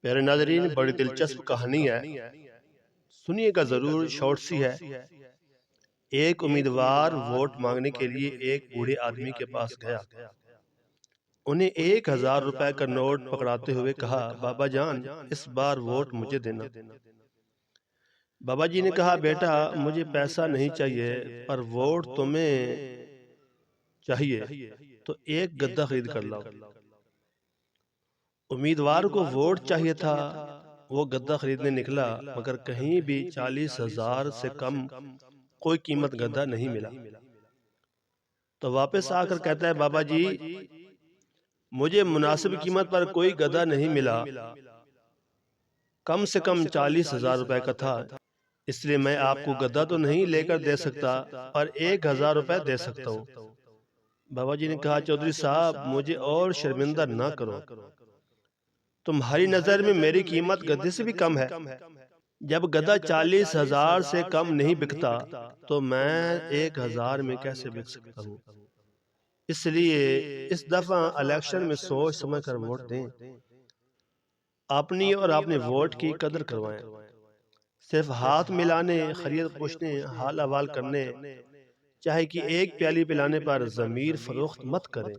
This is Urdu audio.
پیارے ناظرین، بڑی دلچسپ کہانی ہے، سنیے گا ضرور، شارٹ سی ہے۔ ایک امیدوار ووٹ مانگنے کے لیے ایک بوڑھے آدمی کے پاس گیا۔ انہیں 1000 روپے کا نوٹ پکڑاتے ہوئے کہا، بابا جان، اس بار ووٹ مجھے دینا۔ بابا جی نے کہا، بیٹا، مجھے پیسہ نہیں چاہیے، پر ووٹ تمہیں چاہیے تو ایک گدا خرید کر لاؤ۔ امیدوار کو ووٹ چاہیے تھا، وہ گدا خریدنے نکلا، مگر کہیں بھی 40,000 سے کم کوئی قیمت گدا نہیں ملا۔ تو واپس آ کر کہتا ہے، بابا جی، مجھے مناسب قیمت پر کوئی گدا نہیں ملا، کم سے کم 40,000 روپے کا تھا، اس لیے میں آپ کو گدا تو نہیں لے کر دے سکتا، پر 1000 روپے دے سکتا ہوں۔ بابا جی نے کہا، چودھری صاحب، مجھے اور شرمندہ نہ کرو، تمہاری نظر میں میری قیمت گدے سے بھی کم ہے۔ جب گدا 40,000 سے کم نہیں بکتا تو میں 1000 میں کیسے بک سکتا ہوں؟ اس لیے اس دفعہ الیکشن میں سوچ سمجھ کر ووٹ دیں، اپنی اور اپنے ووٹ کی قدر کروائیں، صرف ہاتھ ملانے، خرید پوچھنے، حال احوال کرنے، چاہے کہ ایک پیالی پلانے پر ضمیر فروخت مت کریں۔